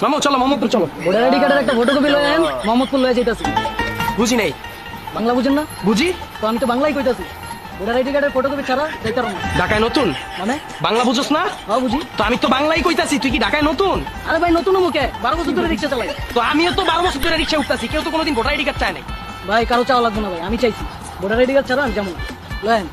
মামু চলো মোহাম্মদপুর চলো। ভোটার আইডি কার্ডের একটা ফটোকপি লয়ে আনেন, মোহাম্মদপুর লয়ে যাইতাছি। বুঝি নাই। বাংলা বুঝেন না? বুঝি। তো আমি তো বাংলাই কইতাছি। ভোটার আইডি কার্ডের ফটোকপি ছাড়া যাইতার না। ঢাকায় নতুন মানে বাংলা বুঝোস না? হ্যাঁ বুঝি। তো আমি তো বাংলাই কইতাছি, তুই কি ঢাকায় নতুন? আরে ভাই নতুন মুখে 12 বছর ধরে রিক্সা চালাই। তো আমিও তো 12 বছর ধরে রিক্সা উঠতাছি, কেউ তো কোনোদিন ভোটার আইডি কার্ড চায় নাই। ভাই কারো চাওয়া লাগবে না ভাই, আমি চাইছি। ভোটার আইডি কার্ড ছাড়া আমি যাবো না। লয়েন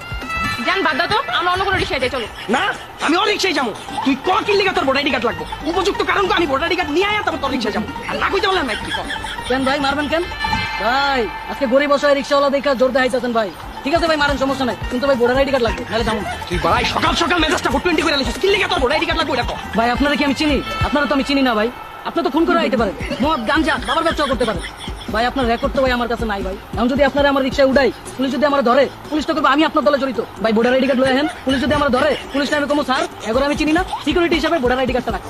জান বাদ দাও তো, আমরা অন্য কোনো রিক্সায় যাই চলো। না আমি ওর রিক্সায় যাবো। তুই ক কি লিগা তোর ভোটার আইডি কার্ড লাগবে? উপযুক্ত কারণ তো আমি ভোটার আইডি কার্ড নিয়ে আয়া তারপর তোর রিক্সায় যাবো। আর না কইতে বললাম না কি কর। কেন ভাই মারবেন কেন? ভাই আজকে গরিব অসহায় রিক্সাওয়ালা দেখা জোর দেখাইতেছেন ভাই। ঠিক আছে ভাই মারেন, সমস্যা নাই, কিন্তু ভাই ভোটার আইডি কার্ড লাগবে, নাহলে যাবো না। তুই ভাই সকাল সকাল মেজাজটা 420 করে আলিস, কি লিগা তোর ভোটার আইডি কার্ড লাগবে এটা কর। ভাই আপনারা কি আমি চিনি? আপনারা তো আমি চিনি না ভাই। আপনি তো ফোন করে আইতে পারেন, মদ গাঞ্জা বাবার ব্যবসাও করতে পারেন। ভাই আপনার রেকর্ড তো ভাই আমার কাছে নাই ভাই। এখন যদি আপনারা আমার রিক্সায় উঠাই, পুলিশ যদি আমার ধরে, পুলিশ তো করবে আমি আপনার দলে জড়িত। ভাই ভোটার আইডি কার্ড লয়ে আহেন, পুলিশ যদি আমার ধরে, পুলিশ না আমি কমো স্যার এগোর আমি চিনি না, সিকিউরিটি হিসাবে ভোটার আইডি কার্ডটা রাখ।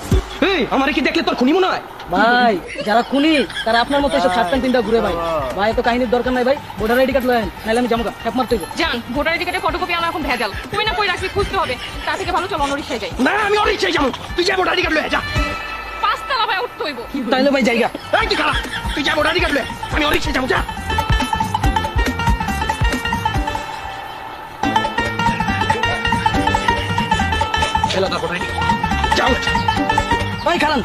এই আমারে কি দেখলে তোর খুনি মনে হয়? ভাই যারা খুনি তারা আপনার মতো এসব 7 3টা ঘুরে ভাই। ভাই এত কাহিনীর দরকার নাই ভাই, ভোটার আইডি কার্ড লয়ে আহেন, নাহলে আমি জামুকা খেপ মারতে হইব। জান ভোটার আইডি কার্ডের ফটোকপি আমার এখন ভেজাল, তুই না কই রাখবি খুঁজতে হবে, তার থেকে ভালো চলো অন্য রিক্সায় যাই। না আমি ওর রিক্সায় যাবো, তুই যা ভোটার আইডি কার্ড লয়ে যা। 5 তলা ভাই উঠতে হইব। তাইলে ভাই জায়গা এই তুই খারাপ, তুই যা ভোটার আইডি কার্ড লয়ে, আমি ওর রিক্সায় যাবো যা। এলা দা ভোটার আইডি যাও। ভাই খারান,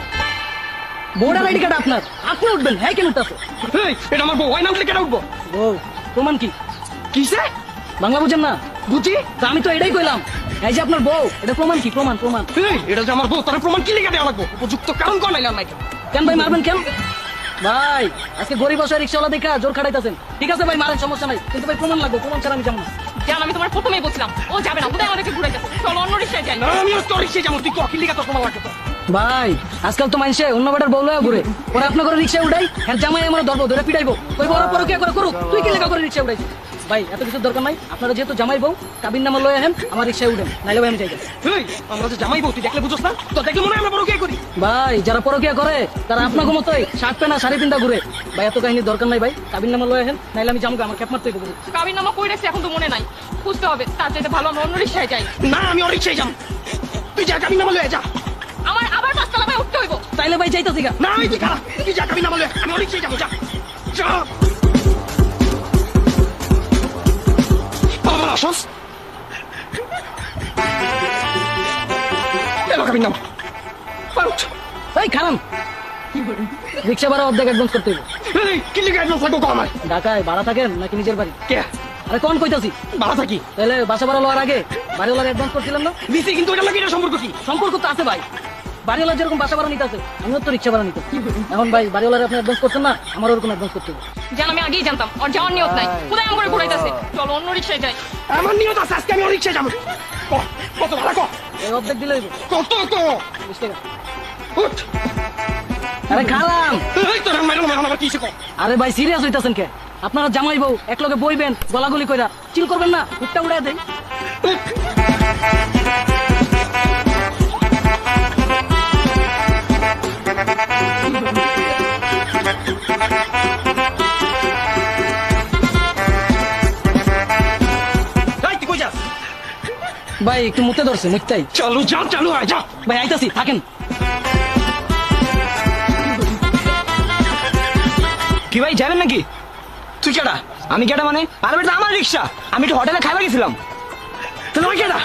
ভোটার আইডি কার্ড আপনার, আপনি উঠবেন। হ্যাঁ কেন উঠতেছে? এই এটা আমার বউ, ওই না উঠলে কেন উঠবো? ও প্রমাণ কি? কিসে? বাংলা বুঝেন না? বুঝি। তা আমি তো এটাই কইলাম, এই যে আপনার বউ, এটা প্রমাণ কি? প্রমাণ প্রমাণ। এই এটা যে আমার বউ, তার প্রমাণ কি লিখে দেওয়া লাগবো? উপযুক্ত কারণ কোন লাইলাম নাই। কেন ভাই মারবেন কেন? ভাই আজকে গরিব অসহায় রিক্সাওয়ালা দেখা জোর খাটাইতেছেন। ঠিক আছে ভাই মারেন, সমস্যা নাই, কিন্তু ভাই প্রমাণ লাগবে, প্রমাণ ছাড়া আমি যাবো না। জান আমি তোমার প্রথমেই বলছিলাম ও যাবে না, বোধহয় আমাদেরকে ঘুরে যাচ্ছে, চলো অন্য রিক্সায় যাই। না আমি তোর রিক্সায় যাবো, তুই ক কি লিখে তোর প্রমাণ লাগবে? ভাই আজকাল তো মানুষে অন্য বেটার বউ লয়ে ঘুরে, ওরা আপনার করে রিক্সায় উঠাই, হ্যাঁ জামাই আমার ধরবো, ধরে পিটাইবো, ওই বড় পর কে করে করুক, তুই কি লেখা করে রিক্সায় উঠাইছিস? ভাই এত কিছু দরকার নাই, আপনারা যেহেতু জামাই বউ, কাবিন নামা লয়ে আহেন, আমার রিক্সায় উঠেন, নাইলে ভাই আমি যাই। এই আমরা যে জামাই বউ, তুই দেখলে বুঝোস না? তো দেখলে মনে হয় আমরা বড় কে করি। ভাই যারা পরকিয়া করে তারা আপনাকে মতোই শার্ট প্যান্ট শাড়ি পিন্ডা ঘুরে। ভাই এত কাহিনীর দরকার নাই ভাই, কাবিন নামা লয়ে আহেন, নাইলে আমি জামুকা, আমার খেপ মারতে হইব। কাবির নামা কই রাখছি এখন তো মনে নাই, খুঁজতে হবে, তার চাইতে ভালো আমরা অন্য রিক্সায় যাই। না আমি ওর রিক্সায় যাবো, তুই যা কাবিন নামা লয়ে যা। আমার আবার 5 তলা ভাই উঠতে হইব। তাইলে ভাই যাইতাছি গা। না আমি তুই খারাপ, তুই যা কাবিন নামা লয়ে, আমি ওর রিক্সায় যাবো যা যা। বাবা আসস এলো কাবিন নামা পাউট। ভাই খারান, রিক্সা ভাড়া অর্ধেক অ্যাডভান্স করতে হইব। এই কি লিখে অ্যাডভান্স লাগবো কম আমার? ঢাকায় ভাড়া থাকেন নাকি নিজের বাড়ি? কে আরে কোন কইতাছি? ভাড়া থাকি তাহলে বাসা ভাড়া লওয়ার আগে বাড়িওয়ালার অ্যাডভান্স করছিলাম না? দিছি, কিন্তু এটা লাগে এটা সম্পর্ক কি? সম্পর্ক তো আছে ভাই, বাড়িওয়ালা যেরকম বাসা ভাড়া নিতে আছে আমিও তো রিক্সা ভাড়া নিতে। এখন ভাই বাড়িওয়ালার আপনি অ্যাডভান্স করছেন না, আমার ওরকম অ্যাডভান্স করতে হবে। জান আমি আগেই জানতাম ওর যাওয়ার নিয়ত নাই, কোথায় আমার ঘুরাইতেছে, চলো অন্য রিক্সায় যাই। আমার নিয়ত আছে, আজকে আমি ওর রিক্সায় যাবো। কত ভাড়া কত? এই অর্ধেক দিলে হইব কত তো 20 টাকা। উঠ। আরে খালাম, এই তোর মেরো মেরো আমার কিসে কর? আরে ভাই সিরিয়াস হইতাছেন কে? আপনারা জামাই বউ এক লগে বইবেন, গলাগলি কইরা চিল করবেন না, উঠটা উড়াই দেই। এই তুই কই যাস? ভাই একটু মুতে ধরছে, মুততাই। চালু যা, চালু আয় যা। ভাই আইতাছি, থাকেন। কি ভাই যাবেন নাকি? তুই কেডা? আমি কেটা মানে? আরে বেটা আমার রিক্সা, আমি একটু হোটেলে খাইবার গেছিলাম। তাহলে ওই কেডা?